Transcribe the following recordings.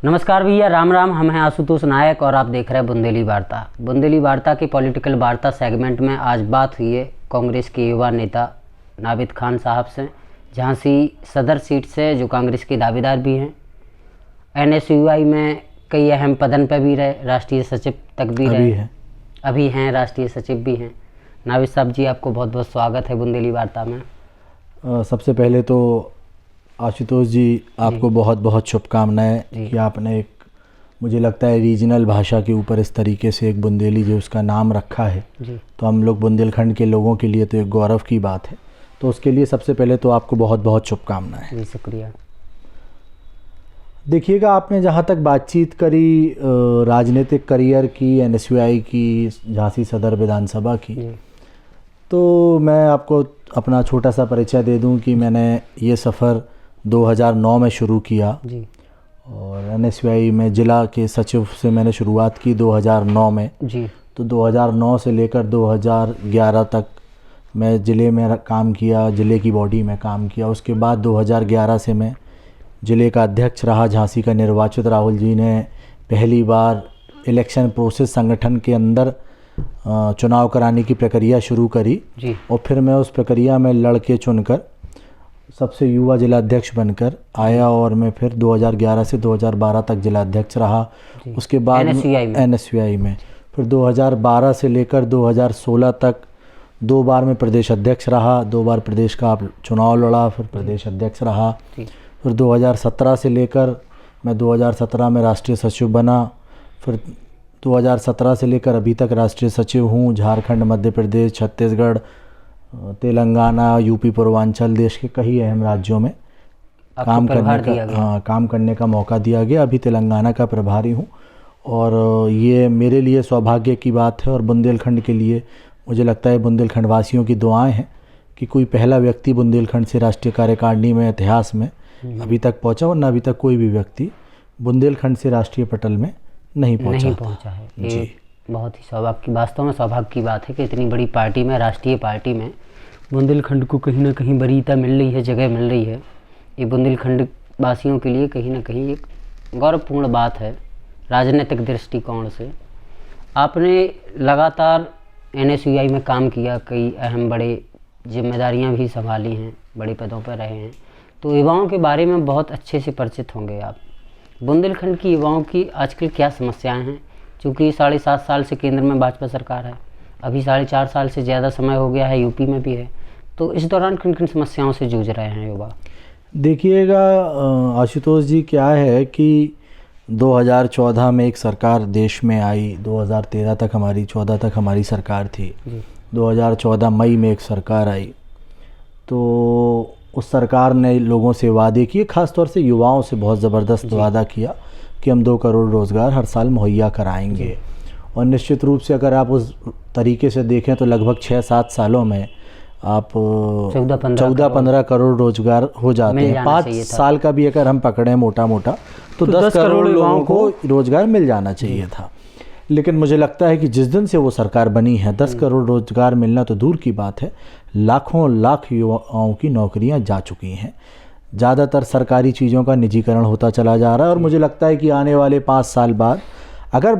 नमस्कार भैया, राम राम। हम हैं आशुतोष नायक और आप देख रहे हैं बुंदेली वार्ता। बुंदेली वार्ता की पॉलिटिकल वार्ता सेगमेंट में आज बात हुई है कांग्रेस के युवा नेता नाविद खान साहब से, झांसी सदर सीट से, जो कांग्रेस के दावेदार भी हैं। NSUI में कई अहम पदन पर भी रहे, राष्ट्रीय सचिव तक भी रहे, अभी हैं राष्ट्रीय सचिव भी हैं। नाविद साहब जी, आपको बहुत बहुत स्वागत है बुंदेली वार्ता में। सबसे पहले तो आशुतोष जी, आपको बहुत बहुत शुभकामनाएं कि आपने एक, मुझे लगता है, रीजनल भाषा के ऊपर इस तरीके से एक बुंदेली जो उसका नाम रखा है जी। तो हम लोग बुंदेलखंड के लोगों के लिए तो एक गौरव की बात है। तो उसके लिए सबसे पहले तो आपको बहुत बहुत शुभकामनाएं जी। शुक्रिया। देखिएगा, आपने जहाँ तक बातचीत करी राजनीतिक करियर की, NSUI की, झांसी सदर विधानसभा की, तो मैं आपको अपना छोटा सा परिचय दे दूं कि मैंने ये सफ़र 2009 में शुरू किया जी। और NSUI में ज़िला के सचिव से मैंने शुरुआत की 2009 में जी। तो 2009 से लेकर 2011 तक मैं ज़िले में काम किया, ज़िले की बॉडी में काम किया। उसके बाद 2011 से मैं ज़िले का अध्यक्ष रहा। झांसी का निर्वाचित राहुल जी ने पहली बार इलेक्शन प्रोसेस संगठन के अंदर चुनाव कराने की प्रक्रिया शुरू करी जी। और फिर मैं उस प्रक्रिया में लड़के चुनकर सबसे युवा जिला अध्यक्ष बनकर आया और मैं फिर 2011 से 2012 तक जिला अध्यक्ष रहा। उसके बाद NSUI में फिर 2012 से लेकर 2016 तक 2 बार मैं प्रदेश अध्यक्ष रहा, 2 बार प्रदेश का चुनाव लड़ा, फिर प्रदेश अध्यक्ष रहा। फिर 2017 से लेकर मैं 2017 में राष्ट्रीय सचिव बना। फिर 2017 से लेकर अभी तक राष्ट्रीय सचिव हूँ। झारखंड, मध्य प्रदेश, छत्तीसगढ़, तेलंगाना, UP पूर्वांचल, देश के कई अहम राज्यों में काम करने का मौका दिया गया। अभी तेलंगाना का प्रभारी हूँ और ये मेरे लिए सौभाग्य की बात है। और बुंदेलखंड के लिए मुझे लगता है बुंदेलखंड वासियों की दुआएं हैं कि कोई पहला व्यक्ति बुंदेलखंड से राष्ट्रीय कार्यकारिणी में इतिहास में अभी तक पहुँचा, वरना अभी तक कोई भी व्यक्ति बुंदेलखंड से राष्ट्रीय पटल में नहीं पहुँचा है जी। बहुत ही सौभाग्य की, वास्तव में सौभाग्य की बात है कि इतनी बड़ी पार्टी में, राष्ट्रीय पार्टी में बुंदेलखंड को कहीं ना कहीं वरीयता मिल रही है, जगह मिल रही है। ये बुंदेलखंड वासियों के लिए कहीं ना कहीं एक गौरवपूर्ण बात है राजनीतिक दृष्टिकोण से। आपने लगातार NSUI में काम किया, कई अहम बड़े जिम्मेदारियां भी संभाली हैं, बड़े पदों पर रहे हैं, तो युवाओं के बारे में बहुत अच्छे से परिचित होंगे आप। बुंदेलखंड की युवाओं की आजकल क्या समस्याएं हैं? चूँकि 7.5 साल से केंद्र में भाजपा सरकार है, अभी 4.5 साल से ज़्यादा समय हो गया है, UP में भी है, तो इस दौरान किन किन समस्याओं से जूझ रहे हैं युवा? देखिएगा आशुतोष जी, क्या है कि 2014 में एक सरकार देश में आई, 2013 तक हमारी 14 तक हमारी सरकार थी। 2014 मई में एक सरकार आई, तो उस सरकार ने लोगों से वादे किए, ख़ासतौर से युवाओं से बहुत ज़बरदस्त वादा किया कि हम 2 करोड़ रोज़गार हर साल मुहैया कराएंगे। और निश्चित रूप से अगर आप उस तरीके से देखें तो लगभग 6-7 सालों में आप 14-15 करोड़ रोज़गार हो जाते हैं। 5 साल का भी अगर हम पकड़ें मोटा मोटा तो 10 करोड़ लोगों को रोज़गार मिल जाना चाहिए था। लेकिन मुझे लगता है कि जिस दिन से वो सरकार बनी है, 10 करोड़ रोज़गार मिलना तो दूर की बात है, लाखों लाख युवाओं की नौकरियां जा चुकी हैं। ज़्यादातर सरकारी चीज़ों का निजीकरण होता चला जा रहा है। और मुझे लगता है कि आने वाले 5 साल बाद अगर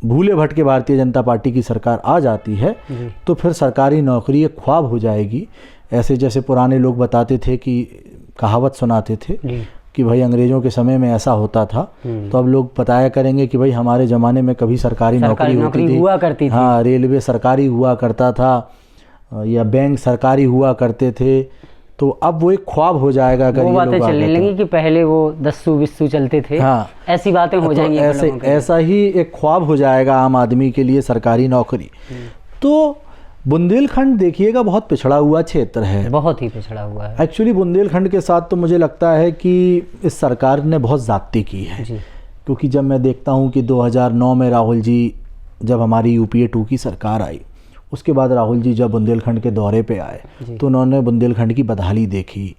भूले भटके भारतीय जनता पार्टी की सरकार आ जाती है तो फिर सरकारी नौकरी एक ख्वाब हो जाएगी। ऐसे जैसे पुराने लोग बताते थे कि कहावत सुनाते थे कि भाई अंग्रेज़ों के समय में ऐसा होता था, तो अब लोग बताया करेंगे कि भाई हमारे ज़माने में कभी सरकारी नौकरी हुआ करती थी। हाँ, रेलवे सरकारी हुआ करता था या बैंक सरकारी हुआ करते थे। तो अब वो एक ख्वाब हो जाएगा अगर वो बातें चलने लगी कि पहले वो 10-20 चलते थे। हाँ, ऐसी बातें हो जाएंगी। ऐसा ही एक ख्वाब हो जाएगा आम आदमी के लिए सरकारी नौकरी। तो बुंदेलखंड देखिएगा बहुत पिछड़ा हुआ क्षेत्र है, बहुत ही पिछड़ा हुआ है। एक्चुअली बुंदेलखंड के साथ तो मुझे लगता है कि इस सरकार ने बहुत ज़्यादती की है। क्योंकि जब मैं देखता हूँ कि 2009 में राहुल जी, जब हमारी UPA 2 की सरकार आई, उसके बाद राहुल जी जब बुंदेलखंड के दौरे पे आए तो उन्होंने बुंदेलखंड की बदहाली देखी।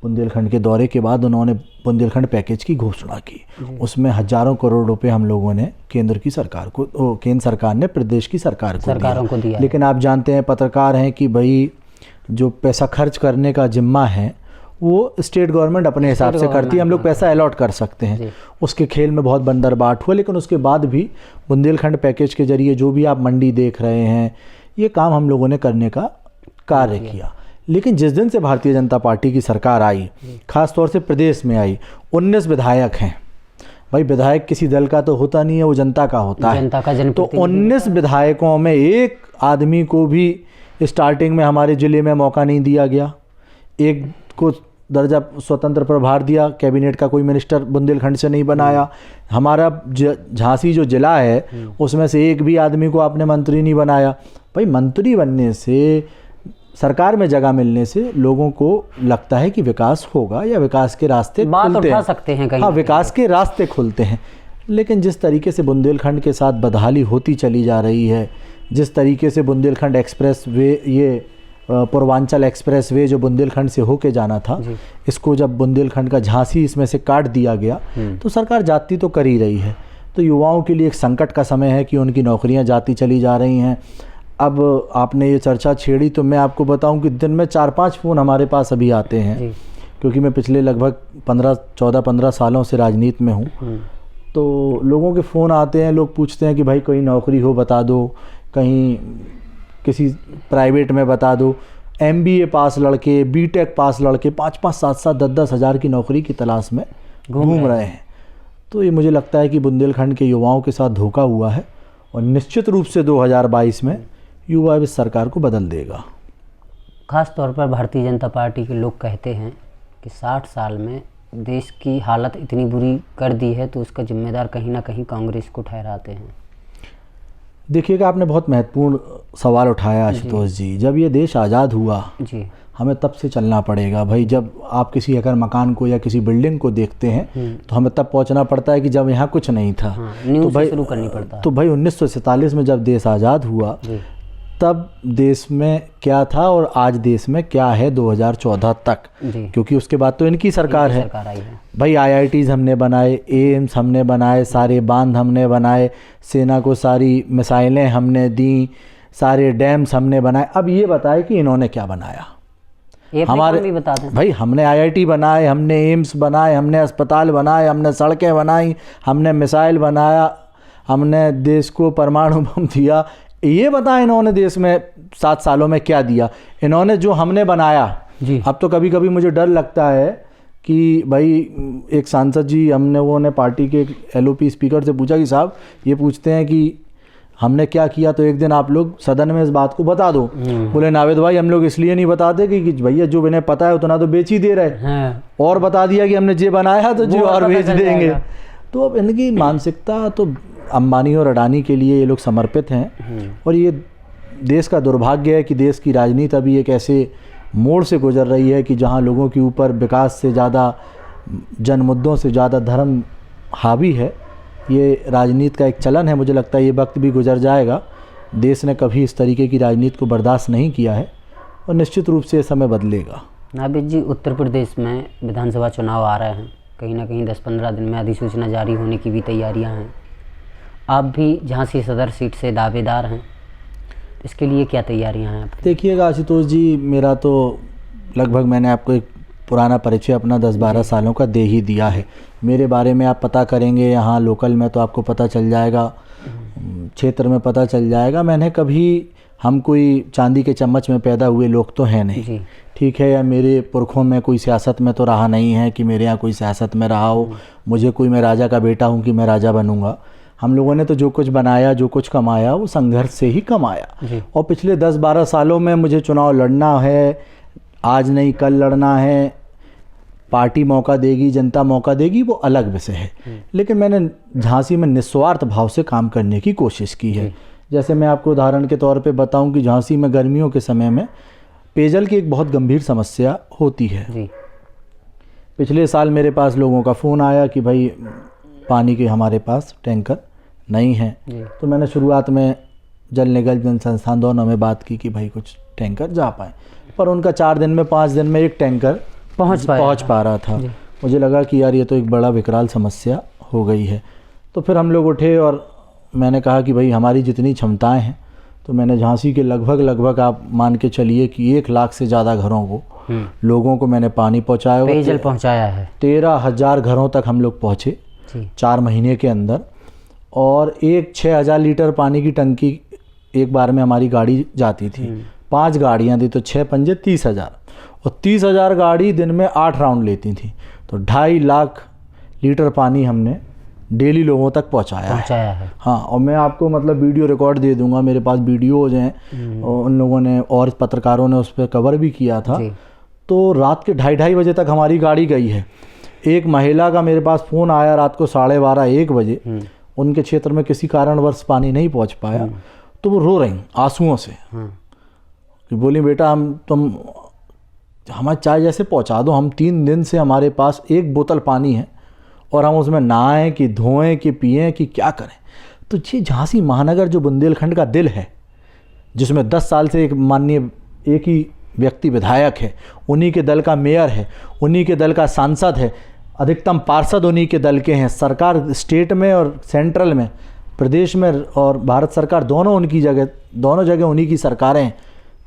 बुंदेलखंड के दौरे के बाद उन्होंने बुंदेलखंड पैकेज की घोषणा की। उसमें हज़ारों करोड़ रुपए हम लोगों ने केंद्र सरकार ने प्रदेश की सरकार को दिया। लेकिन आप जानते हैं, पत्रकार हैं, कि भाई जो पैसा खर्च करने का जिम्मा है वो स्टेट गवर्नमेंट अपने हिसाब से करती है, हम लोग पैसा अलॉट कर सकते हैं। उसके खेल में बहुत बंदरबाट हुआ, लेकिन उसके बाद भी बुंदेलखंड पैकेज के जरिए जो भी आप मंडी देख रहे हैं, ये काम हम लोगों ने करने का कार्य किया। लेकिन जिस दिन से भारतीय जनता पार्टी की सरकार आई, ख़ास तौर से प्रदेश में आई, 19 विधायक हैं। भाई विधायक किसी दल का तो होता नहीं है, वो जनता का होता है। जनता का तो 19 विधायकों में एक आदमी को भी स्टार्टिंग में हमारे ज़िले में मौका नहीं दिया गया। एक को दर्जा स्वतंत्र प्रभार दिया, कैबिनेट का कोई मिनिस्टर बुंदेलखंड से नहीं बनाया। हमारा झांसी जो ज़िला है उसमें से एक भी आदमी को आपने मंत्री नहीं बनाया। भाई मंत्री बनने से, सरकार में जगह मिलने से लोगों को लगता है कि विकास होगा या विकास के रास्ते खुलते हैं, सकते हैं कहीं। हाँ, विकास के रास्ते खुलते हैं। लेकिन जिस तरीके से बुंदेलखंड के साथ बदहाली होती चली जा रही है, जिस तरीके से बुंदेलखंड एक्सप्रेस वे, ये पूर्वांचल एक्सप्रेस वे जो बुंदेलखंड से होके जाना था, इसको जब बुंदेलखंड का झांसी इसमें से काट दिया गया, तो सरकार जाती तो कर ही रही है। तो युवाओं के लिए एक संकट का समय है कि उनकी नौकरियां जाती चली जा रही हैं। अब आपने ये चर्चा छेड़ी तो मैं आपको बताऊं कि दिन में 4-5 फ़ोन हमारे पास अभी आते हैं, क्योंकि मैं पिछले लगभग 14-15 सालों से राजनीति में हूँ। तो लोगों के फ़ोन आते हैं, लोग पूछते हैं कि भाई कोई नौकरी हो बता दो, कहीं किसी प्राइवेट में बता दो। MBA पास लड़के, BTech पास लड़के 5-5, 7-7, 10-10 हज़ार की नौकरी की तलाश में घूम रहे हैं। तो ये मुझे लगता है कि बुंदेलखंड के युवाओं के साथ धोखा हुआ है, और निश्चित रूप से 2022 में युवा इस सरकार को बदल देगा। खास तौर पर भारतीय जनता पार्टी के लोग कहते हैं कि 60 साल में देश की हालत इतनी बुरी कर दी है तो उसका जिम्मेदार कहीं ना कहीं कांग्रेस को ठहराते हैं। देखिएगा, आपने बहुत महत्वपूर्ण सवाल उठाया आशुतोष जी। जब ये देश आज़ाद हुआ जी, हमें तब से चलना पड़ेगा। भाई जब आप किसी अगर मकान को या किसी बिल्डिंग को देखते हैं तो हमें तब पहुंचना पड़ता है कि जब यहाँ कुछ नहीं था। तो भाई शुरू करनी पड़ता है। तो भाई 1947 में जब देश आज़ाद हुआ तब देश में क्या था और आज देश में क्या है 2014 तक, क्योंकि उसके बाद तो इनकी सरकार है। भाई IITs हमने बनाए, एम्स हमने बनाए, सारे बांध हमने बनाए, सेना को सारी मिसाइलें हमने दी, सारे डैम्स हमने बनाए। अब ये बताए कि इन्होंने क्या बनाया। हमारे भी बता दें भाई, हमने IIT बनाए, हमने एम्स बनाए, हमने अस्पताल बनाए, हमने सड़कें बनाई, हमने मिसाइल बनाया, हमने देश को परमाणु बम दिया। ये बताएं इन्होंने देश में 7 सालों में क्या दिया। इन्होंने जो हमने बनाया जी। अब तो कभी कभी मुझे डर लगता है कि भाई एक सांसद जी, हमने वो ने पार्टी के LOP स्पीकर से पूछा कि साहब ये पूछते हैं कि हमने क्या किया, तो एक दिन आप लोग सदन में इस बात को बता दो। बोले नावेद भाई, हम लोग इसलिए नहीं बताते कि भैया जो इन्हें पता है उतना तो बेच ही दे रहे हैं, और बता दिया कि हमने ये बनाया तो जो और बेच देंगे। तो अब इनकी मानसिकता तो अंबानी और अडानी के लिए ये लोग समर्पित हैं। और ये देश का दुर्भाग्य है कि देश की राजनीति अभी एक ऐसे मोड़ से गुजर रही है कि जहां लोगों के ऊपर विकास से ज़्यादा, जन मुद्दों से ज़्यादा धर्म हावी है। ये राजनीति का एक चलन है। मुझे लगता है ये वक्त भी गुजर जाएगा। देश ने कभी इस तरीके की राजनीति को बर्दाश्त नहीं किया है और निश्चित रूप से ये समय बदलेगा। नाबिद जी, उत्तर प्रदेश में विधानसभा चुनाव आ रहे हैं, कहीं ना कहीं 10-15 दिन में अधिसूचना जारी होने की भी तैयारियां हैं। आप भी झांसी सदर सीट से दावेदार हैं, इसके लिए क्या तैयारियां हैं आपकी? देखिएगा आशुतोष जी, मेरा तो लगभग, मैंने आपको एक पुराना परिचय अपना 10-12 सालों का दे ही दिया है। मेरे बारे में आप पता करेंगे यहाँ लोकल में तो आपको पता चल जाएगा, क्षेत्र में पता चल जाएगा। मैंने कभी, हम कोई चांदी के चम्मच में पैदा हुए लोग तो हैं नहीं, ठीक है, या मेरे पुरखों में कोई सियासत में तो रहा नहीं है कि मेरे यहाँ कोई सियासत में रहा हो, मुझे कोई, मैं राजा का बेटा हूँ कि मैं राजा बनूँगा। हम लोगों ने तो जो कुछ बनाया, जो कुछ कमाया, वो संघर्ष से ही कमाया। और पिछले 10-12 सालों में मुझे चुनाव लड़ना है, आज नहीं कल लड़ना है, पार्टी मौका देगी, जनता मौका देगी, वो अलग विषय है। लेकिन मैंने झांसी में निस्वार्थ भाव से काम करने की कोशिश की है। जैसे मैं आपको उदाहरण के तौर पे बताऊं कि झांसी में गर्मियों के समय में पेयजल की एक बहुत गंभीर समस्या होती है। पिछले साल मेरे पास लोगों का फ़ोन आया कि भाई पानी के हमारे पास टैंकर नहीं है। तो मैंने शुरुआत में जल निगम जन संस्थान दोनों में बात की कि भाई कुछ टैंकर जा पाए, पर उनका 4 दिन में 5 दिन में एक टैंकर पहुंच पा रहा था। मुझे लगा कि यार ये तो एक बड़ा विकराल समस्या हो गई है। तो फिर हम लोग उठे और मैंने कहा कि भाई हमारी जितनी क्षमताएं हैं, तो मैंने झांसी के लगभग आप मान के चलिए कि 1 लाख से ज़्यादा घरों को लोगों को मैंने पानी पहुंचाया होगा, पेयजल पहुंचाया है। 13,000 घरों तक हम लोग पहुंचे 4 महीने के अंदर। और एक 6,000 लीटर पानी की टंकी एक बार में हमारी गाड़ी जाती थी, 5 गाड़ियां थी तो 6 पंजे 30,000, और 30,000 गाड़ी दिन में 8 राउंड लेती थी, तो 2.5 लाख लीटर पानी हमने डेली लोगों तक पहुंचाया है। हाँ, और मैं आपको मतलब वीडियो रिकॉर्ड दे दूंगा, मेरे पास वीडियोज हैं और उन लोगों ने और पत्रकारों ने उस पर कवर भी किया था। तो रात के 2:30 बजे तक हमारी गाड़ी गई है। एक महिला का मेरे पास फ़ोन आया रात को 12:30-1 बजे, उनके क्षेत्र में किसी कारणवश पानी नहीं पहुंच पाया, तो वो रो रही आंसुओं से कि बोली बेटा तुम हमारे चाय जैसे पहुंचा दो, हम 3 दिन से हमारे पास 1 बोतल पानी है और हम उसमें नहाएं कि धोएं कि पिएं कि क्या करें। तो ये झांसी महानगर जो बुंदेलखंड का दिल है, जिसमें 10 साल से एक ही व्यक्ति विधायक है, उन्हीं के दल का मेयर है, उन्हीं के दल का सांसद है, अधिकतम पार्षद उन्हीं के दल के हैं, सरकार स्टेट में और सेंट्रल में, प्रदेश में और भारत सरकार दोनों जगह उन्हीं की सरकारें हैं।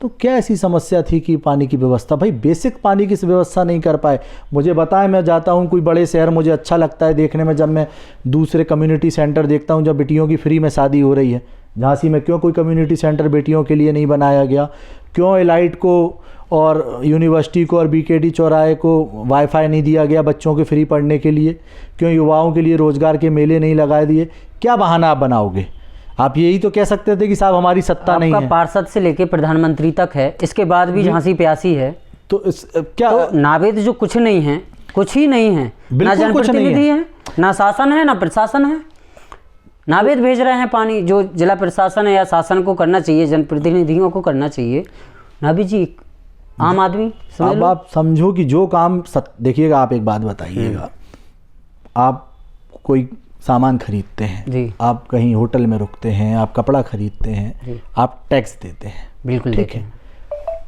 तो क्या ऐसी समस्या थी कि पानी की व्यवस्था, भाई बेसिक पानी की व्यवस्था नहीं कर पाए? मुझे बताएं, मैं जाता हूं कोई बड़े शहर, मुझे अच्छा लगता है देखने में, जब मैं दूसरे कम्युनिटी सेंटर देखता हूं, जब बेटियों की फ्री में शादी हो रही है, झांसी में क्यों कोई कम्युनिटी सेंटर बेटियों के लिए नहीं बनाया गया? क्यों एलाइट को और यूनिवर्सिटी को और BKD चौराहे को वाईफाई नहीं दिया गया बच्चों के फ्री पढ़ने के लिए? क्यों युवाओं के लिए रोजगार के मेले नहीं लगाए दिए? क्या बहाना आप बनाओगे? आप यही तो कह सकते थे कि साहब हमारी सत्ता नहीं है। पार्षद से लेके प्रधानमंत्री तक है, इसके बाद भी झांसी प्यासी है। तो क्या तो नावेद जो कुछ नहीं है, कुछ ही नहीं है, ना जनप्रतिनिधि है, ना शासन है, ना प्रशासन है। नावेद भेज रहे हैं पानी, जो जिला प्रशासन है या शासन को करना चाहिए, जनप्रतिनिधियों को करना चाहिए। नावेद जी आम आदमी। अब आप समझो कि जो काम देखिएगा, आप एक बात बताइएगा, आप कोई सामान खरीदते हैं, आप कहीं होटल में रुकते हैं, आप कपड़ा खरीदते हैं, आप टैक्स देते हैं। बिल्कुल, ठीक है।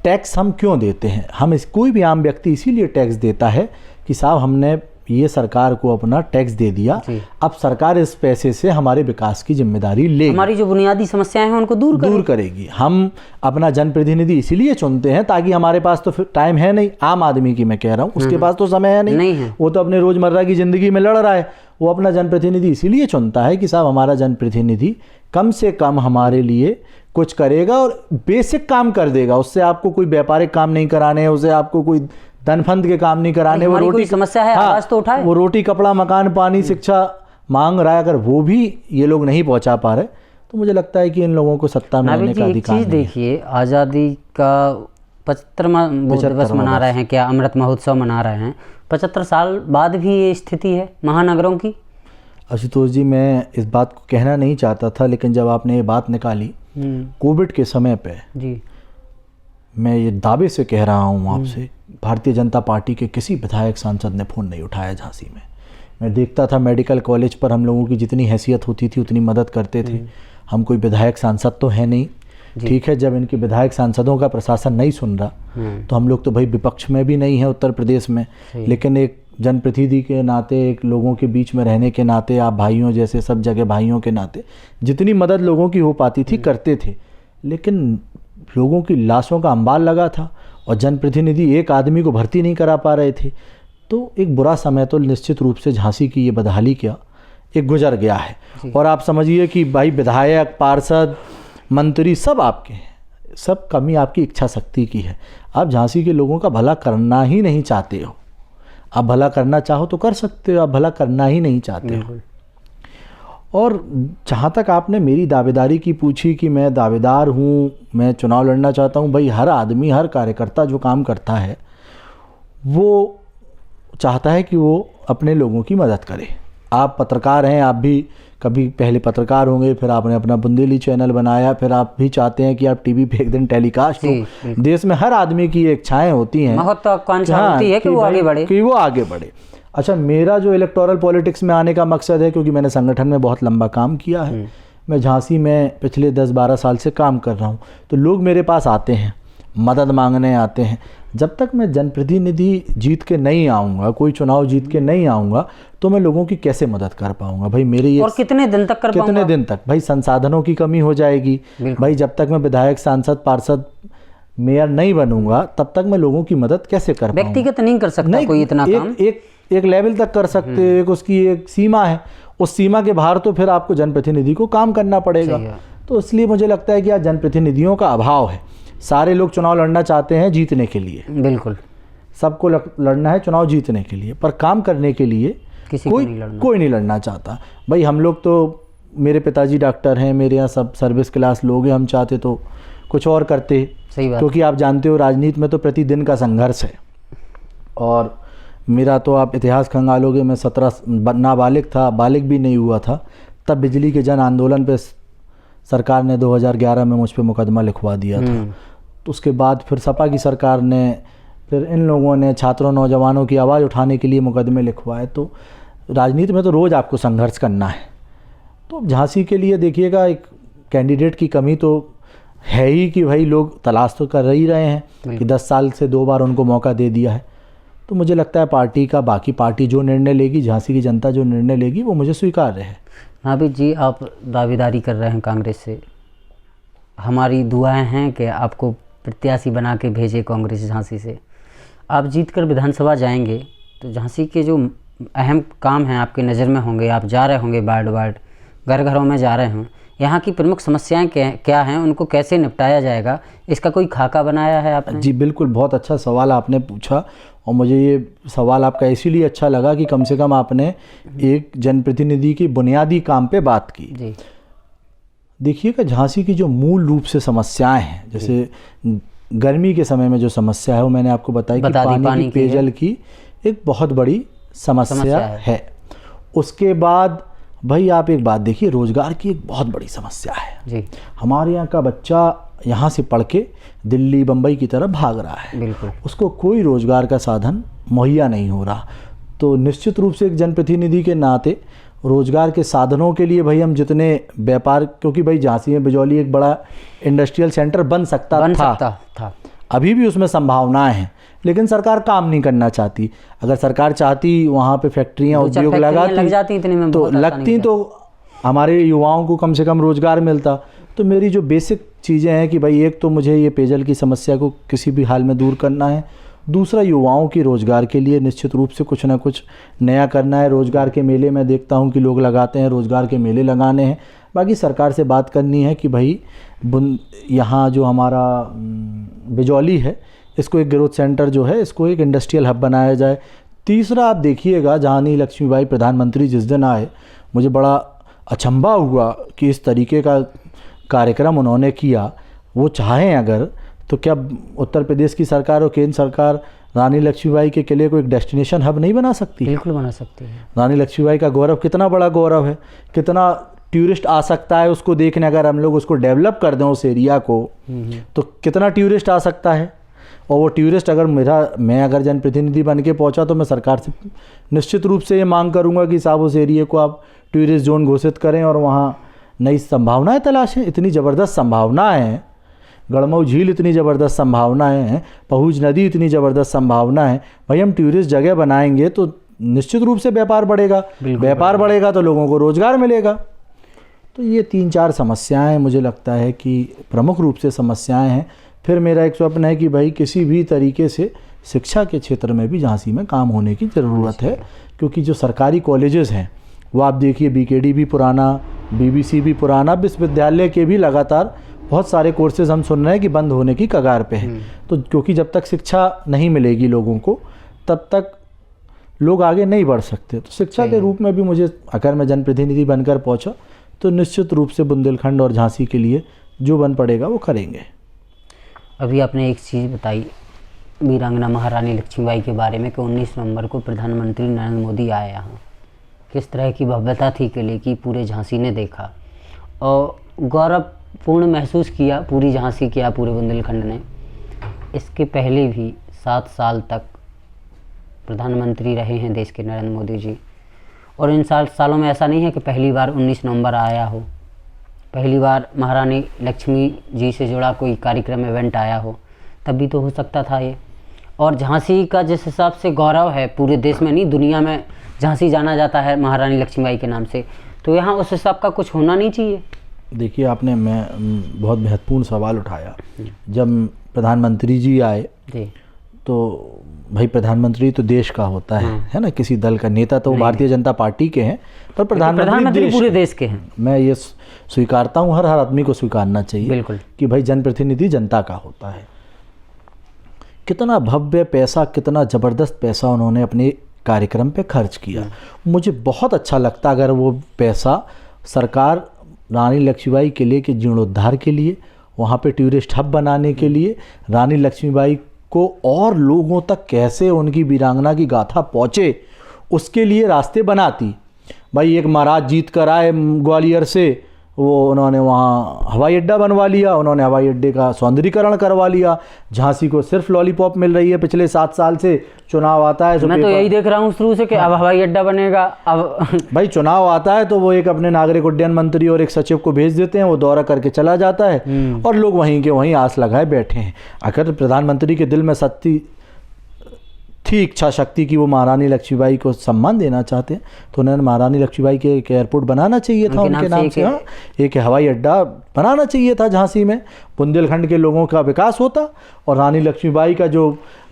टैक्स हम क्यों देते हैं? कोई भी आम व्यक्ति इसीलिए टैक्स देता है कि साहब हमने ये सरकार को अपना टैक्स दे दिया, अब सरकार इस पैसे से हमारे विकास की जिम्मेदारी लेगी, हमारी जो बुनियादी समस्याएं हैं उनको दूर करेगी। हम अपना जनप्रतिनिधि इसीलिए चुनते हैं ताकि हमारे पास तो फिर टाइम है नहीं, आम आदमी की मैं कह रहा हूँ, उसके पास तो समय है नहीं है। वो तो अपने रोजमर्रा की जिंदगी में लड़ रहा है। वो अपना जनप्रतिनिधि इसीलिए चुनता है कि साहब हमारा जनप्रतिनिधि कम से कम हमारे लिए कुछ करेगा और बेसिक काम कर देगा। उससे आपको कोई व्यापारिक काम नहीं कराने हैं, उससे आपको कोई धनफंद के काम नहीं कराने। वो रोटी समस्या है, आवाज तो उठाए। वो रोटी, कपड़ा, मकान, पानी, शिक्षा मांग रहा है, अगर वो भी ये लोग नहीं पहुंचा पा रहे, तो मुझे लगता है कि इन लोगों को सत्ता में आने का अधिकार नहीं है। देखिए, आज़ादी का 75वां दिवस मना रहे हैं, क्या अमृत महोत्सव मना रहे हैं, 75 साल बाद भी ये स्थिति है महानगरों की। आशुतोष जी, मैं इस बात को कहना नहीं चाहता था, लेकिन जब आपने ये बात निकाली कोविड के समय पे जी, मैं ये दावे से कह रहा हूँ आपसे, भारतीय जनता पार्टी के किसी विधायक सांसद ने फ़ोन नहीं उठाया झांसी में। मैं देखता था मेडिकल कॉलेज पर हम लोगों की जितनी हैसियत होती थी उतनी मदद करते थे। हम कोई विधायक सांसद तो है नहीं, ठीक है। जब इनके विधायक सांसदों का प्रशासन नहीं सुन रहा तो हम लोग तो भाई विपक्ष में भी नहीं है उत्तर प्रदेश में, लेकिन एक जनप्रतिनिधि के नाते, एक लोगों के बीच में रहने के नाते, आप भाइयों जैसे सब जगह भाइयों के नाते जितनी मदद लोगों की हो पाती थी करते थे। लेकिन लोगों की लाशों का अंबार लगा था और जनप्रतिनिधि एक आदमी को भर्ती नहीं करा पा रहे थे। तो एक बुरा समय तो निश्चित रूप से झांसी की ये बदहाली क्या एक गुजर गया है। और आप समझिए कि भाई विधायक, पार्षद, मंत्री सब आपके हैं, सब कमी आपकी इच्छा शक्ति की है। आप झांसी के लोगों का भला करना ही नहीं चाहते हो। आप भला करना चाहो तो कर सकते हो, आप भला करना ही नहीं चाहते हो। और जहाँ तक आपने मेरी दावेदारी की पूछी कि मैं दावेदार हूँ, मैं चुनाव लड़ना चाहता हूँ, भाई हर आदमी, हर कार्यकर्ता जो काम करता है वो चाहता है कि वो अपने लोगों की मदद करे। आप पत्रकार हैं, आप भी कभी पहले पत्रकार होंगे, फिर आपने अपना बुंदेली चैनल बनाया, फिर आप भी चाहते हैं कि आप टीवी पे एक दिन टेलीकास्ट हो। देश में हर आदमी की इच्छाएं होती हैं, महत्वाकांक्षा होती है कि वो आगे बढ़े, अच्छा, मेरा जो इलेक्टोरल पॉलिटिक्स में आने का मकसद है, क्योंकि मैंने संगठन में बहुत लंबा काम किया है, मैं झांसी में पिछले 10-12 साल से काम कर रहा हूँ, तो लोग मेरे पास आते हैं, मदद मांगने आते हैं। जब तक मैं जनप्रतिनिधि जीत के नहीं आऊँगा, कोई चुनाव जीत के नहीं आऊँगा, तो मैं लोगों की कैसे मदद कर पाऊँगा भाई? मेरे ये और कितने दिन तक कर पाऊँगा? कितने दिन तक भाई? संसाधनों की कमी हो जाएगी भाई। जब तक मैं विधायक, सांसद, पार्षद मेयर नहीं बनूंगा तब तक मैं लोगों की मदद कैसे कर पाऊंगा? व्यक्तिगत नहीं कर सकता कोई इतना काम। एक लेवल तक कर सकते हैं, एक उसकी एक सीमा है, उस सीमा के बाहर तो फिर आपको जनप्रतिनिधि को काम करना पड़ेगा। तो इसलिए मुझे लगता है कि आज जनप्रतिनिधियों का अभाव है। सारे लोग चुनाव लड़ना चाहते हैं जीतने के लिए, बिल्कुल सबको लड़ना है चुनाव जीतने के लिए, पर काम करने के लिए कोई नहीं लड़ना चाहता। भाई हम लोग तो, मेरे पिताजी डॉक्टर हैं, मेरे यहाँ सब सर्विस क्लास लोग हैं, हम चाहते तो कुछ और करते। सही बात। क्योंकि आप जानते हो राजनीति में तो प्रतिदिन का संघर्ष है। और मेरा तो आप इतिहास खंगालोगे, मैं 17 नाबालिग था, बालिग भी नहीं हुआ था, तब बिजली के जन आंदोलन पे सरकार ने 2011 में मुझ पे मुकदमा लिखवा दिया था। तो उसके बाद फिर सपा की सरकार ने, फिर इन लोगों ने छात्रों नौजवानों की आवाज़ उठाने के लिए मुकदमे लिखवाए। तो राजनीति में तो रोज़ आपको संघर्ष करना है। तो झांसी के लिए देखिएगा एक कैंडिडेट की कमी तो है ही कि भाई लोग तलाश तो कर ही रहे हैं कि 10 साल से 2 बार उनको मौका दे दिया है। तो मुझे लगता है पार्टी का, बाकी पार्टी जो निर्णय लेगी, झांसी की जनता जो निर्णय लेगी वो मुझे स्वीकार्य है। नाभिद जी, आप दावेदारी कर रहे हैं कांग्रेस से, हमारी दुआएं हैं कि आपको प्रत्याशी बना के भेजे कांग्रेस झांसी से। आप जीतकर विधानसभा जाएंगे तो झांसी के जो अहम काम हैं आपके नज़र में होंगे, आप जा रहे होंगे वार्ड वार्ड, घर घरों में जा रहे हों, यहाँ की प्रमुख समस्याएं क्या हैं, उनको कैसे निपटाया जाएगा, इसका कोई खाका बनाया है आपने? जी बिल्कुल, बहुत अच्छा सवाल आपने पूछा। और मुझे ये सवाल आपका इसीलिए अच्छा लगा कि कम से कम आपने एक जनप्रतिनिधि की बुनियादी काम पे बात की। जी देखिएगा, झांसी की जो मूल रूप से समस्याएं हैं, जैसे गर्मी के समय में जो समस्या है वो मैंने आपको बताई कि पानी की, पेयजल की एक बहुत बड़ी समस्या है। उसके बाद भाई आप एक बात देखिए, रोज़गार की एक बहुत बड़ी समस्या है जी। हमारे यहाँ का बच्चा यहाँ से पढ़ के दिल्ली बम्बई की तरफ भाग रहा है, बिल्कुल, उसको कोई रोज़गार का साधन मुहैया नहीं हो रहा। तो निश्चित रूप से एक जनप्रतिनिधि के नाते रोज़गार के साधनों के लिए भाई हम जितने व्यापार, क्योंकि भाई झांसी में बिजौली एक बड़ा इंडस्ट्रियल सेंटर बन सकता था, अभी भी उसमें संभावनाएं हैं, लेकिन सरकार काम नहीं करना चाहती। अगर सरकार चाहती वहाँ पे फैक्ट्रियाँ, उद्योग लगाती तो लगती, तो हमारे युवाओं को कम से कम रोज़गार मिलता। तो मेरी जो बेसिक चीज़ें हैं कि भाई एक तो मुझे ये पेयजल की समस्या को किसी भी हाल में दूर करना है, दूसरा युवाओं की रोज़गार के लिए निश्चित रूप से कुछ ना कुछ नया करना है। रोज़गार के मेले मैं देखता हूँ कि लोग लगाते हैं, रोज़गार के मेले लगाने हैं। बाकी सरकार से बात करनी है कि भाई यहाँ जो हमारा बिजौली है, इसको एक ग्रोथ सेंटर जो है, इसको एक इंडस्ट्रियल हब बनाया जाए। तीसरा आप देखिएगा, रानी लक्ष्मीबाई प्रधानमंत्री जिस दिन आए, मुझे बड़ा अचंभा हुआ कि इस तरीके का कार्यक्रम उन्होंने किया। वो चाहें अगर तो क्या उत्तर प्रदेश की सरकार और केंद्र सरकार रानी लक्ष्मीबाई के किले को एक डेस्टिनेशन हब नहीं बना सकती? बिल्कुल बना सकती है। रानी लक्ष्मीबाई का गौरव कितना बड़ा गौरव है, कितना टूरिस्ट आ सकता है उसको देखने। अगर हम लोग उसको डेवलप कर दें उस एरिया को, तो कितना टूरिस्ट आ सकता है। और वो टूरिस्ट अगर मैं अगर जनप्रतिनिधि बन के पहुँचा तो मैं सरकार से निश्चित रूप से ये मांग करूँगा कि साहब उस एरिया को आप टूरिस्ट जोन घोषित करें और वहाँ नई संभावनाएं तलाशें। इतनी ज़बरदस्त संभावनाएं हैं, गढ़मऊ झील इतनी ज़बरदस्त संभावनाएं हैं, पहुज नदी इतनी ज़बरदस्त संभावना है। भाई हम टूरिस्ट जगह बनाएंगे तो निश्चित रूप से व्यापार बढ़ेगा, व्यापार बढ़ेगा तो लोगों को रोज़गार मिलेगा। तो ये 3-4 समस्याएं मुझे लगता है कि प्रमुख रूप से समस्याएं हैं। फिर मेरा एक स्वप्न है कि भाई किसी भी तरीके से शिक्षा के क्षेत्र में भी झांसी में काम होने की ज़रूरत है, क्योंकि जो सरकारी कॉलेजेस हैं वो आप देखिए, बीकेडी भी पुराना, बीबीसी भी पुराना, विश्वविद्यालय के भी लगातार बहुत सारे कोर्सेज हम सुन रहे हैं कि बंद होने की कगार पे हैं। तो क्योंकि जब तक शिक्षा नहीं मिलेगी लोगों को, तब तक लोग आगे नहीं बढ़ सकते। तो शिक्षा के रूप में भी मुझे, अगर मैं जनप्रतिनिधि बनकर पहुंचा तो निश्चित रूप से बुंदेलखंड और झांसी के लिए जो बन पड़ेगा वो करेंगे। अभी आपने एक चीज़ बताई वीरांगना महारानी लक्ष्मीबाई के बारे में कि 19 नवंबर को प्रधानमंत्री नरेंद्र मोदी आए यहाँ, किस तरह की भव्यता थी किले की, पूरे झांसी ने देखा और गौरवपूर्ण महसूस किया, पूरी झांसी किया, पूरे बुंदेलखंड ने। इसके पहले भी 7 साल तक प्रधानमंत्री रहे हैं देश के नरेंद्र मोदी जी, और इन सालों में ऐसा नहीं है कि पहली बार 19 नवंबर आया हो, पहली बार महारानी लक्ष्मी जी से जुड़ा कोई कार्यक्रम इवेंट आया हो, तब भी तो हो सकता था ये। और झांसी का जिस हिसाब से गौरव है पूरे देश में, नहीं दुनिया में झांसी जाना जाता है महारानी लक्ष्मीबाई के नाम से, तो यहाँ उस हिसाब का कुछ होना नहीं चाहिए। देखिए, आपने बहुत महत्वपूर्ण सवाल उठाया। जब प्रधानमंत्री जी आए जी। तो भाई प्रधानमंत्री तो देश का होता है ना, किसी दल का नेता तो भारतीय जनता पार्टी के हैं, पर प्रधानमंत्री पूरे देश के हैं। मैं ये स्वीकारता हूँ, हर आदमी को स्वीकारना चाहिए बिल्कुल कि भाई जनप्रतिनिधि जनता का होता है। कितना भव्य पैसा, कितना ज़बरदस्त पैसा उन्होंने अपने कार्यक्रम पे खर्च किया। मुझे बहुत अच्छा लगता अगर वो पैसा सरकार रानी लक्ष्मीबाई किले के जीर्णोद्धार के लिए, वहाँ पे टूरिस्ट हब बनाने के लिए, रानी लक्ष्मीबाई को और लोगों तक कैसे उनकी वीरांगना की गाथा पहुँचे उसके लिए रास्ते बनाती। भाई एक महाराज जीत कर आए ग्वालियर से, वो उन्होंने वहाँ हवाई अड्डा बनवा लिया, उन्होंने हवाई अड्डे का सौंदर्यीकरण करवा लिया। झांसी को सिर्फ लॉलीपॉप मिल रही है पिछले 7 साल से, चुनाव आता है मैं तो यही देख रहा हूँ शुरू से कि अब हवाई अड्डा बनेगा। अब भाई चुनाव आता है तो वो एक अपने नागरिक उड्डयन मंत्री और एक सचिव को भेज देते हैं, वो दौरा करके चला जाता है और लोग वहीं के वहीं आस लगाए बैठे हैं। अगर प्रधानमंत्री के दिल में सच्ची थी इच्छा शक्ति की वो महारानी लक्ष्मीबाई को सम्मान देना चाहते हैं तो उन्होंने महारानी लक्ष्मीबाई के एक एयरपोर्ट बनाना चाहिए था, उनके नाम से हाँ, एक हवाई अड्डा बनाना चाहिए था झांसी में। बुंदेलखंड के लोगों का विकास होता और रानी लक्ष्मीबाई का जो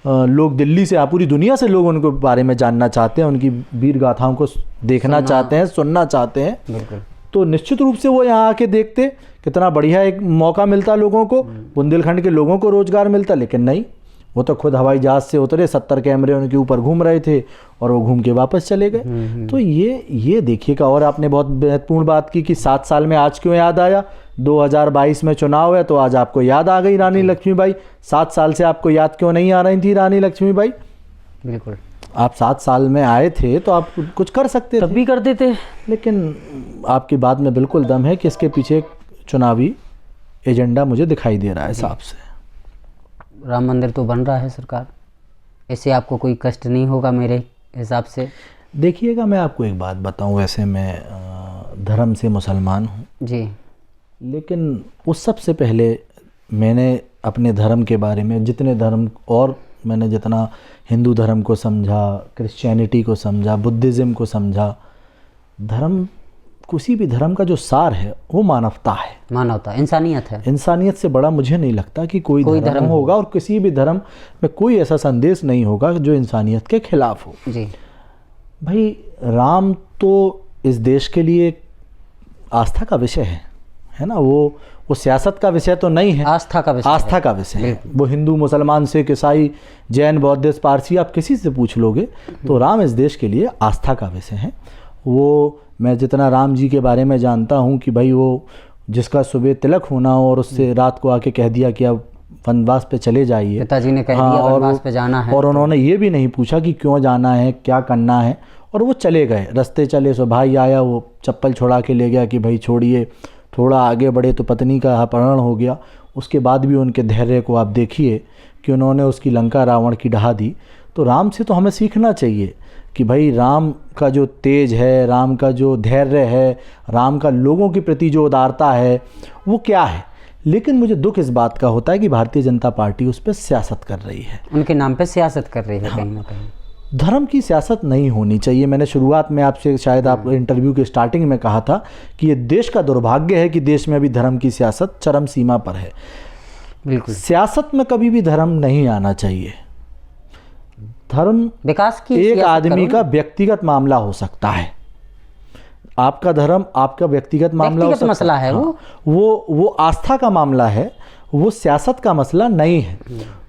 लोग दिल्ली से, पूरी दुनिया से लोग उनके बारे में जानना चाहते हैं, उनकी वीर गाथाओं को देखना चाहते हैं, सुनना चाहते हैं, तो निश्चित रूप से वो यहाँ आके देखते। कितना बढ़िया एक मौका मिलता लोगों को, बुंदेलखंड के लोगों को रोजगार मिलता। लेकिन नहीं, वो तो खुद हवाई जहाज से उतरे, 70 कैमरे उनके ऊपर घूम रहे थे और वो घूम के वापस चले गए। तो ये देखिएगा। और आपने बहुत महत्वपूर्ण बात की कि 7 साल में आज क्यों याद आया। 2022 में चुनाव है तो आज आपको याद आ गई रानी लक्ष्मीबाई। 7 साल से आपको याद क्यों नहीं आ रही थी रानी लक्ष्मीबाई? बिल्कुल, आप 7 साल में आए थे तो आप कुछ कर सकते तब भी करते थे। लेकिन आपकी बात में बिल्कुल दम है कि इसके पीछे एक चुनावी एजेंडा मुझे दिखाई दे रहा है साफ से। राम मंदिर तो बन रहा है सरकार, ऐसे आपको कोई कष्ट नहीं होगा मेरे हिसाब से। देखिएगा, मैं आपको एक बात बताऊं, वैसे मैं धर्म से मुसलमान हूं जी, लेकिन उस सबसे पहले मैंने अपने धर्म के बारे में जितने धर्म, और मैंने जितना हिंदू धर्म को समझा, क्रिश्चियनिटी को समझा, बुद्धिज़्म को समझा, धर्म, किसी भी धर्म का जो सार है वो मानवता है, मानवता, इंसानियत है। इंसानियत से बड़ा मुझे नहीं लगता कि कोई धर्म होगा, और किसी भी धर्म में कोई ऐसा संदेश नहीं होगा जो इंसानियत के खिलाफ हो। जी भाई, राम तो इस देश के लिए आस्था का विषय है ना, वो सियासत का विषय तो नहीं है, आस्था का विषय, आस्था का विषय है। वो हिंदू, मुसलमान, सिख, ईसाई, जैन, बौद्धिस्ट, पारसी, आप किसी से पूछ लोगे तो राम इस देश के लिए आस्था का विषय है। वो, मैं जितना राम जी के बारे में जानता हूँ कि भाई वो जिसका सुबह तिलक होना हो और उससे रात को आके कह दिया कि अब वनवास पे चले जाइए, पिताजी ने कह दिया वनवास पे जाना है, और उन्होंने ये भी नहीं पूछा कि क्यों जाना है, क्या करना है, और वो चले गए। रास्ते चले सो भाई आया, वो चप्पल छोड़ा के ले गया कि भाई छोड़िए, थोड़ा आगे बढ़े तो पत्नी का अपहरण हो गया। उसके बाद भी उनके धैर्य को आप देखिए कि उन्होंने उसकी लंका रावण की ढहा दी। तो राम से तो हमें सीखना चाहिए कि भाई राम का जो तेज है, राम का जो धैर्य है, राम का लोगों के प्रति जो उदारता है वो क्या है। लेकिन मुझे दुख इस बात का होता है कि भारतीय जनता पार्टी उस पर सियासत कर रही है, उनके नाम पे सियासत कर रही है कहीं ना कहीं। धर्म की सियासत नहीं होनी चाहिए। मैंने शुरुआत में आपसे, शायद आप इंटरव्यू के स्टार्टिंग में कहा था कि ये देश का दुर्भाग्य है कि देश में अभी धर्म की सियासत चरम सीमा पर है। बिल्कुल, सियासत में कभी भी धर्म नहीं आना चाहिए। धर्म विकास की एक आदमी का व्यक्तिगत मामला हो सकता है, आपका धर्म आपका व्यक्तिगत मामला हो सकता है, मसला है। वो आस्था का मामला है, वो सियासत का मसला नहीं है।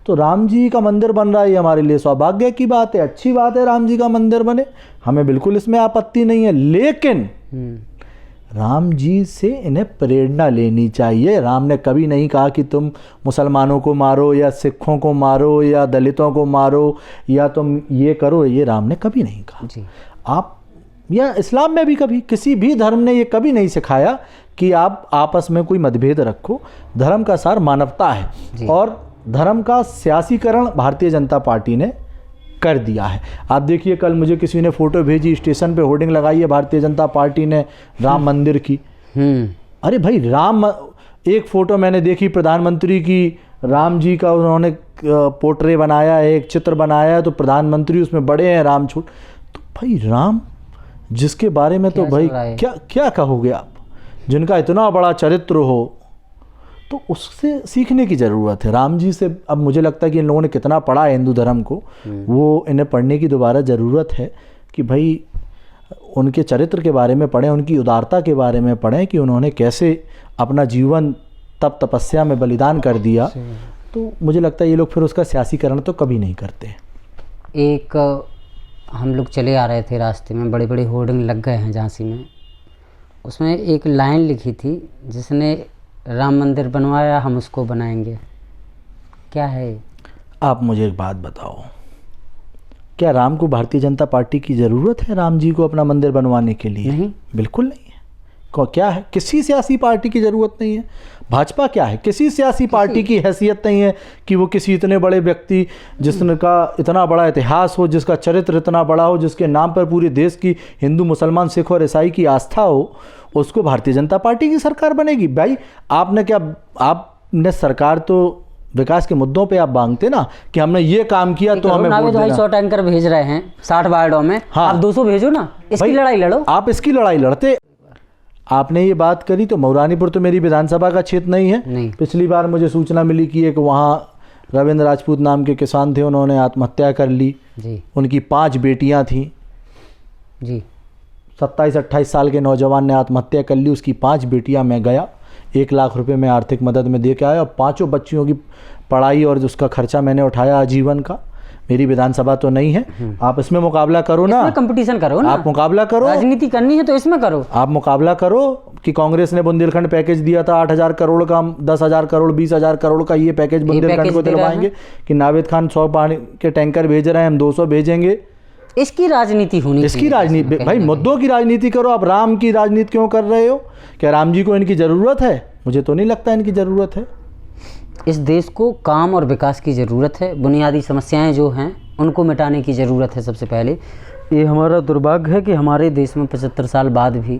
तो राम जी का मंदिर बन रहा है, ये हमारे लिए सौभाग्य की बात है, अच्छी बात है, राम जी का मंदिर बने, हमें बिल्कुल इसमें आपत्ति नहीं है। लेकिन राम जी से इन्हें प्रेरणा लेनी चाहिए। राम ने कभी नहीं कहा कि तुम मुसलमानों को मारो या सिखों को मारो या दलितों को मारो या तुम ये करो, ये राम ने कभी नहीं कहा जी। आप, या इस्लाम में भी कभी, किसी भी धर्म ने ये कभी नहीं सिखाया कि आप आपस में कोई मतभेद रखो। धर्म का सार मानवता है और धर्म का सियासीकरण भारतीय जनता पार्टी ने कर दिया है। आप देखिए, कल मुझे किसी ने फोटो भेजी, स्टेशन पे होर्डिंग लगाई है भारतीय जनता पार्टी ने राम मंदिर की। अरे भाई, राम, एक फोटो मैंने देखी प्रधानमंत्री की, राम जी का उन्होंने पोर्ट्रे बनाया है, एक चित्र बनाया है, तो प्रधानमंत्री उसमें बड़े हैं, राम छोट। तो भाई राम, जिसके बारे में तो भाई क्या क्या कहोगे आप, जिनका इतना बड़ा चरित्र हो, तो उससे सीखने की ज़रूरत है। राम जी से अब मुझे लगता है कि इन लोगों ने कितना पढ़ा है हिंदू धर्म को, वो इन्हें पढ़ने की दोबारा ज़रूरत है कि भाई उनके चरित्र के बारे में पढ़ें, उनकी उदारता के बारे में पढ़ें कि उन्होंने कैसे अपना जीवन तप तपस्या में बलिदान कर दिया। तो मुझे लगता है ये लोग फिर उसका सियासीकरण तो कभी नहीं करते। एक हम लोग चले आ रहे थे, रास्ते में बड़े बड़े होर्डिंग लग गए हैं झांसी में, उसमें एक लाइन लिखी थी, जिसने राम मंदिर बनवाया हम उसको बनाएंगे। क्या है? आप मुझे एक बात बताओ, क्या राम को भारतीय जनता पार्टी की ज़रूरत है राम जी को अपना मंदिर बनवाने के लिए? नहीं, बिल्कुल नहीं है। क्या है? किसी सियासी पार्टी की ज़रूरत नहीं है। भाजपा क्या है? किसी सियासी पार्टी की हैसियत नहीं है कि वो किसी इतने बड़े व्यक्ति जिसका इतना बड़ा इतिहास हो, जिसका चरित्र इतना बड़ा हो, जिसके नाम पर पूरे देश की हिंदू मुसलमान सिख और ईसाई की आस्था हो, उसको भारतीय जनता पार्टी की सरकार बनेगी। भाई आपने सरकार तो विकास के मुद्दों पे आप मांगते ना कि हमने ये काम किया तो हमें वोट देना। 100 टैंकर भेज रहे हैं 60 वार्डों में, हाँ, आप 200 भेजो ना, इसकी लड़ाई लड़ो। आप इसकी लड़ाई लड़ते। आपने ये बात करी तो मऊरानीपुर तो मेरी विधानसभा का क्षेत्र नहीं है। नहीं। पिछली बार मुझे सूचना मिली कि एक वहाँ रविंद्र राजपूत नाम के किसान थे, उन्होंने आत्महत्या कर ली जी। उनकी 5 बेटियां थीं जी। 27-28 साल के नौजवान ने आत्महत्या कर ली, उसकी 5 बेटियां। मैं गया, 1 लाख रुपए में आर्थिक मदद में दे के आया और 5 बच्चियों की पढ़ाई और उसका खर्चा मैंने उठाया आजीवन का। मेरी विधानसभा तो नहीं है, आप इसमें मुकाबला करो ना, कंपटीशन करो ना, आप मुकाबला करो। राजनीति करनी है तो इसमें करो, आप मुकाबला करो कि कांग्रेस ने बुंदेलखंड पैकेज दिया था 8,000 करोड़ का, 10,000 करोड़ 20,000 करोड़ का, ये पैकेज बुंदेलखंड को दिलवाएंगे कि नावेद खान 100 पानी के टैंकर भेज रहे हैं, हम 200 भेजेंगे। इसकी राजनीति होनी, इसकी राजनीति भाई, मुद्दों की राजनीति करो। आप राम की राजनीति क्यों कर रहे हो? क्या राम जी को इनकी ज़रूरत है? मुझे तो नहीं लगता इनकी ज़रूरत है। इस देश को काम और विकास की ज़रूरत है। बुनियादी समस्याएं जो हैं उनको मिटाने की ज़रूरत है सबसे पहले। ये हमारा दुर्भाग्य है कि हमारे देश में 75 साल बाद भी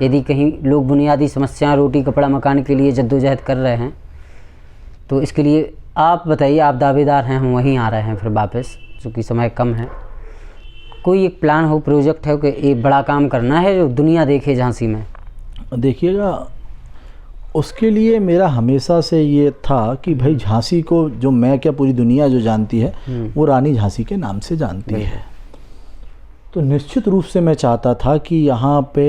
यदि कहीं लोग बुनियादी समस्याएं, रोटी कपड़ा मकान के लिए जद्दोजहद कर रहे हैं, तो इसके लिए आप बताइए, आप दावेदार हैं, हम वहीं आ रहे हैं फिर वापस, चूँकि समय कम है। कोई एक प्लान हो, प्रोजेक्ट है कि एक बड़ा काम करना है जो दुनिया देखे झांसी में? देखिएगा, उसके लिए मेरा हमेशा से ये था कि भाई झांसी को जो मैं क्या पूरी दुनिया जो जानती है वो रानी झांसी के नाम से जानती है। तो निश्चित रूप से मैं चाहता था कि यहाँ पे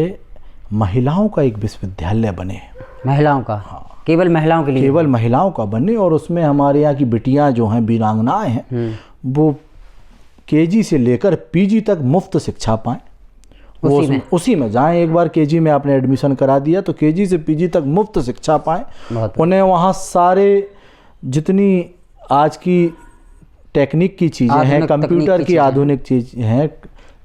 महिलाओं का एक विश्वविद्यालय बने। महिलाओं का? हाँ, केवल महिलाओं के लिए? केवल महिलाओं का बने, और उसमें हमारे यहाँ की बिटियाँ जो हैं, वीरांगनाएँ हैं, वो केजी से लेकर पीजी तक मुफ्त शिक्षा पाएँ। उसी में जाएं। एक बार केजी में आपने एडमिशन करा दिया तो केजी से पीजी तक मुफ्त शिक्षा पाएं। उन्हें वहाँ सारे जितनी आज की टेक्निक की चीज़ें हैं, कंप्यूटर की आधुनिक चीज़ें हैं,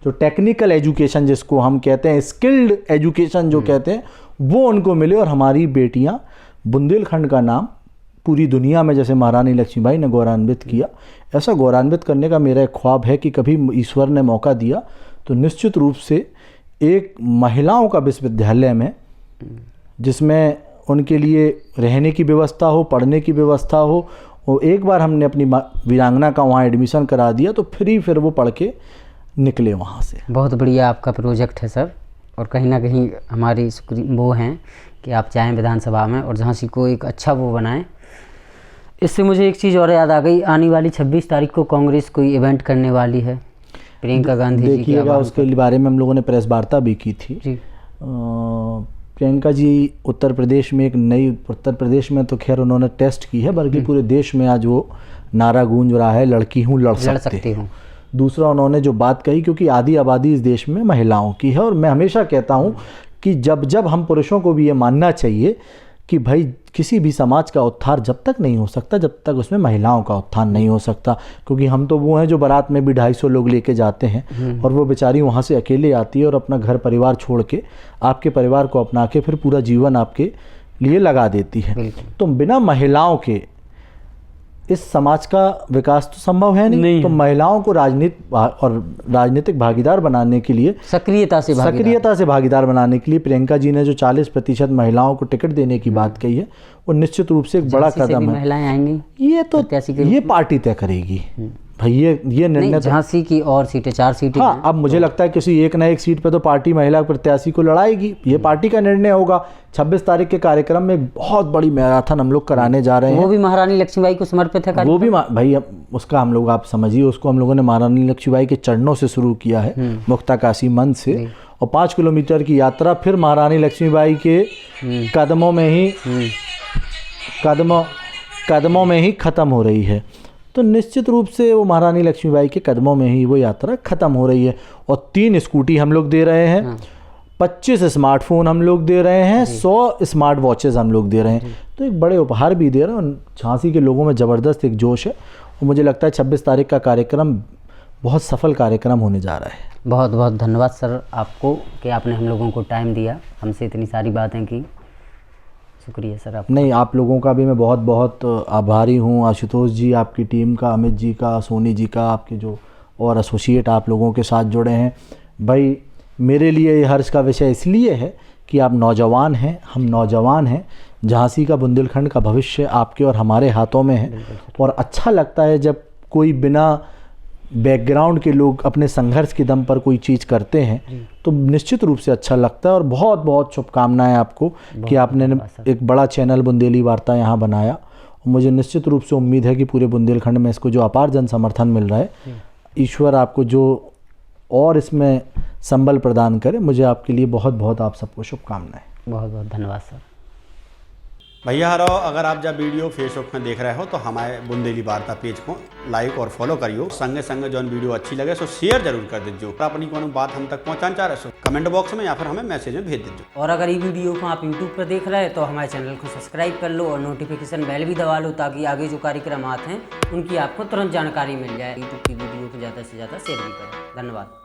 जो टेक्निकल एजुकेशन जिसको हम कहते हैं, स्किल्ड एजुकेशन जो कहते हैं, वो उनको मिले। और हमारी बेटियाँ बुंदेलखंड का नाम पूरी दुनिया में जैसे महारानी लक्ष्मीबाई ने गौरवान्वित किया, ऐसा गौरवान्वित करने का मेरा एक ख्वाब है कि कभी ईश्वर ने मौका दिया तो निश्चित रूप से एक महिलाओं का विश्वविद्यालय में, जिसमें उनके लिए रहने की व्यवस्था हो, पढ़ने की व्यवस्था हो। और एक बार हमने अपनी वीरांगना का वहाँ एडमिशन करा दिया तो फिर वो पढ़ के निकले वहाँ से। बहुत बढ़िया आपका प्रोजेक्ट है सर, और कहीं ना कहीं हमारी वो हैं कि आप चाहें विधानसभा में और झांसी को एक अच्छा वो बनाएं। इससे मुझे एक चीज़ और याद आ गई, आने वाली 26 तारीख को कांग्रेस कोई इवेंट करने वाली है, प्रियंका गांधी जी। देखिएगा, उसके बारे में हम लोगों ने प्रेस वार्ता भी की थी जी। प्रियंका जी उत्तर प्रदेश में उत्तर प्रदेश में तो खैर उन्होंने टेस्ट की है, बल्कि पूरे देश में आज वो नारा गूंज रहा है, लड़की हूँ लड़ सकती हूँ। दूसरा उन्होंने जो बात कही, क्योंकि आधी आबादी इस देश में महिलाओं की है, और मैं हमेशा कहता हूँ कि जब हम पुरुषों को भी ये मानना चाहिए कि भाई किसी भी समाज का उत्थान जब तक नहीं हो सकता जब तक उसमें महिलाओं का उत्थान नहीं हो सकता। क्योंकि हम तो वो हैं जो बारात में भी 250 लोग लेके जाते हैं और वो बेचारी वहाँ से अकेले आती है और अपना घर परिवार छोड़ के आपके परिवार को अपना के फिर पूरा जीवन आपके लिए लगा देती है। तो बिना महिलाओं के इस समाज का विकास तो संभव है नहीं। तो महिलाओं को राजनीतिक भागीदार बनाने के लिए सक्रियता से भागीदार बनाने के लिए प्रियंका जी ने जो 40% महिलाओं को टिकट देने की बात कही है वो निश्चित रूप से एक बड़ा कदम है। महिलाएं आएंगी ये पार्टी तय करेगी। भाई ये निर्णय नहीं, झांसी की और सीटें 4 सीटें हाँ, हैं। अब मुझे लगता है किसी एक ना एक सीट पे तो पार्टी महिला प्रत्याशी को लड़ाएगी, ये पार्टी का निर्णय होगा। 26 तारीख के कार्यक्रम में एक बहुत बड़ी मैराथन हम लोग कराने जा रहे हैं। वो भी महारानी लक्ष्मीबाई को समर्पित है वो भी भाई उसका हम लोग, आप समझिए, उसको हम लोगों ने महारानी लक्ष्मीबाई के चरणों से शुरू किया है, मुक्ताकाशी मंच से, और 5 किलोमीटर की यात्रा फिर महारानी लक्ष्मीबाई के कदमों में ही खत्म हो रही है। तो निश्चित रूप से वो महारानी लक्ष्मीबाई के कदमों में ही वो यात्रा खत्म हो रही है। और 3 स्कूटी हम लोग दे रहे हैं, 25 स्मार्टफोन हम लोग दे रहे हैं, 100 स्मार्ट वॉचेस हम लोग दे रहे हैं। तो एक बड़े उपहार भी दे रहे हैं। झांसी के लोगों में ज़बरदस्त एक जोश है और मुझे लगता है 26 तारीख का कार्यक्रम बहुत सफल कार्यक्रम होने जा रहा है। बहुत बहुत धन्यवाद सर आपको कि आपने हम लोगों को टाइम दिया, हमसे इतनी सारी बातें की। शुक्रिया सर आप। नहीं, आप लोगों का भी मैं बहुत बहुत आभारी हूँ, आशुतोष जी, आपकी टीम का, अमित जी का, सोनी जी का, आपके जो और एसोसिएट आप लोगों के साथ जुड़े हैं। भाई मेरे लिए ये हर्ष का विषय इसलिए है कि आप नौजवान हैं, हम नौजवान हैं। झांसी का बुंदेलखंड का भविष्य आपके और हमारे हाथों में है और अच्छा लगता है जब कोई बिना बैकग्राउंड के लोग अपने संघर्ष के दम पर कोई चीज़ करते हैं तो निश्चित रूप से अच्छा लगता है। और बहुत बहुत शुभकामनाएं आपको कि आपने एक बड़ा चैनल बुंदेली वार्ता यहाँ बनाया और मुझे निश्चित रूप से उम्मीद है कि पूरे बुंदेलखंड में इसको जो अपार जन समर्थन मिल रहा है, ईश्वर आपको जो और इसमें संबल प्रदान करे। मुझे आपके लिए बहुत बहुत आप सबको शुभकामनाएं। बहुत बहुत धन्यवाद सर। भैया हरो, अगर आप जब वीडियो फेसबुक में देख रहे हो तो हमारे बुंदेली वार्ता पेज को लाइक और फॉलो करियो। संगे संगे जो वीडियो अच्छी लगे सो शेयर जरूर कर दीजिए। अपनी कोनो बात हम तक पहुंचाना चाह रहे हो कमेंट बॉक्स में या फिर हमें मैसेज में भेज दीजिए। और अगर ये वीडियो को आप यूट्यूब पर देख रहे हैं तो हमारे चैनल को सब्सक्राइब कर लो और नोटिफिकेशन बेल भी दबा लो ताकि आगे जो कार्यक्रम आते हैं उनकी आपको तुरंत जानकारी मिल जाए। यूट्यूब की वीडियो को ज़्यादा से ज़्यादा शेयर भी करें। धन्यवाद।